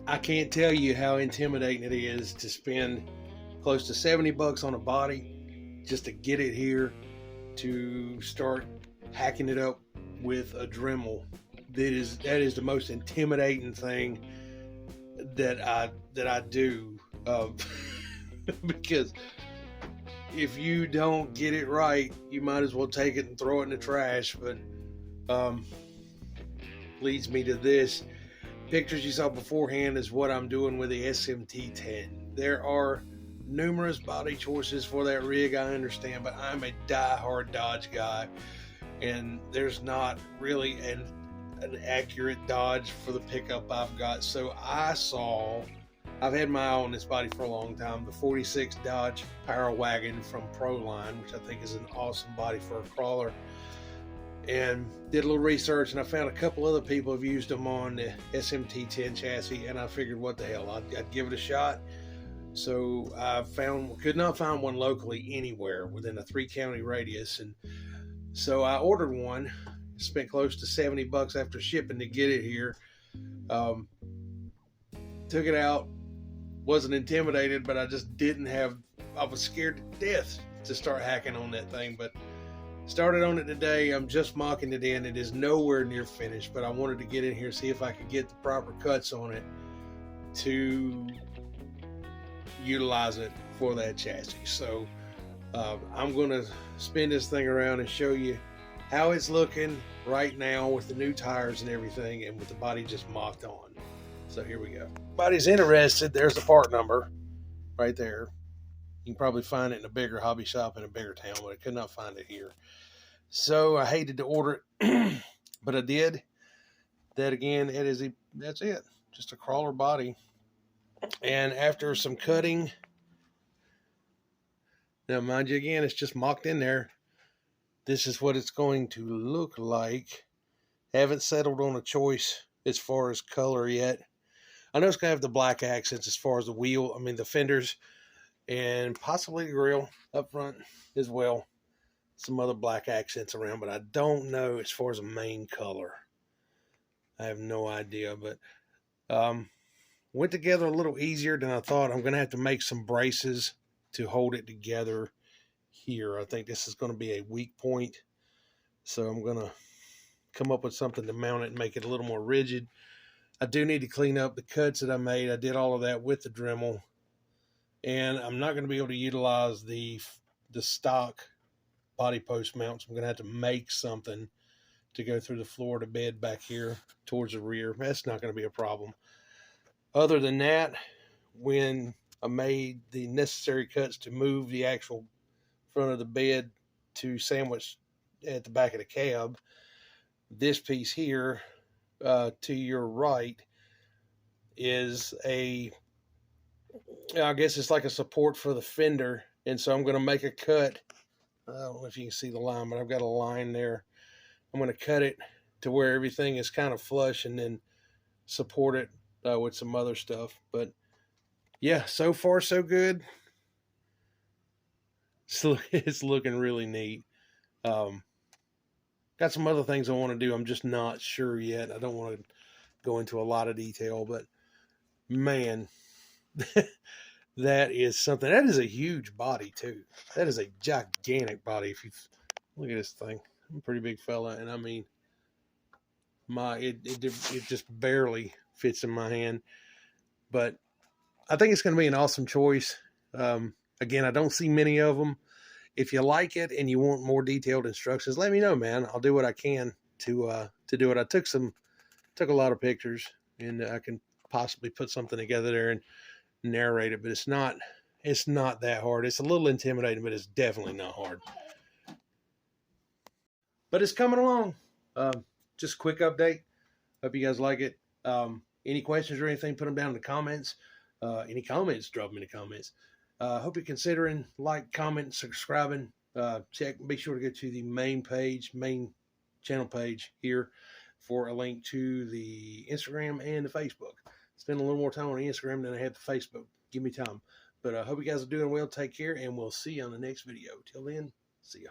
I can't tell you how intimidating it is to spend close to 70 bucks on a body just to get it here to start hacking it up with a Dremel. That is the most intimidating thing that I do, because if you don't get it right, you might as well take it and throw it in the trash. But leads me to this. Pictures you saw beforehand is what I'm doing with the SMT10. There are numerous body choices for that rig, I understand, but I'm a die-hard Dodge guy, and there's not really an accurate Dodge for the pickup I've got. So I've had my eye on this body for a long time, the 46 Dodge Power Wagon from Proline, which I think is an awesome body for a crawler. And did a little research, and I found a couple other people have used them on the SMT10 chassis, and I figured, what the hell, I'd give it a shot. So I could not find one locally anywhere within a 3-county radius, and so I ordered one. Spent close to 70 bucks after shipping to get it here. Took it out, wasn't intimidated, but I just I was scared to death to start hacking on that thing. But started on it today. I'm just mocking it in. It is nowhere near finished, but I wanted to get in here, see if I could get the proper cuts on it to utilize it for that chassis. So I'm going to spin this thing around and show you how it's looking right now with the new tires and everything, and with the body just mocked on. So here we go. If anybody's interested, there's the part number right there. You can probably find it in a bigger hobby shop in a bigger town, but I could not find it here. So I hated to order it, but I did. That again, that's it. Just a crawler body. And after some cutting, now mind you, again, it's just mocked in there. This is what it's going to look like. Haven't settled on a choice as far as color yet. I know it's going to have the black accents as far as the fenders, and possibly the grill up front as well. Some other black accents around, but I don't know as far as a main color. I have no idea, but went together a little easier than I thought. I'm going to have to make some braces to hold it together here. I think this is going to be a weak point, so I'm going to come up with something to mount it and make it a little more rigid. I do need to clean up the cuts that I made. I did all of that with the Dremel, and I'm not going to be able to utilize the stock body post mounts. I'm going to have to make something to go through the floor to bed back here towards the rear. That's not going to be a problem. Other than that, when I made the necessary cuts to move the actual front of the bed to sandwich at the back of the cab, this piece here to your right is I guess it's like a support for the fender, and so I'm going to make a cut. I don't know if you can see the line, but I've got a line there. I'm going to cut it to where everything is kind of flush, and then support it with some other stuff. But yeah, so far so good. So it's looking really neat. Got some other things I want to do. I'm just not sure yet. I don't want to go into a lot of detail, but man, that is something. That is a huge body too. That is a gigantic body. If you look at this thing, I'm a pretty big fella, and I mean, it just barely fits in my hand. But I think it's going to be an awesome choice. Again, I don't see many of them. If you like it and you want more detailed instructions, let me know, man. I'll do what I can to do it. I took a lot of pictures, and I can possibly put something together there and narrate it, but it's not that hard. It's a little intimidating, but it's definitely not hard. But it's coming along. Just a quick update. Hope you guys like it. Any questions or anything, put them down in the comments. Any comments, drop them in the comments. Hope you're considering comment, subscribing. Be sure to go to the main channel page here for a link to the Instagram and the Facebook. Spend a little more time on the Instagram than I have the Facebook. Give me time. But I hope you guys are doing well. Take care, and we'll see you on the next video. Till then, see ya.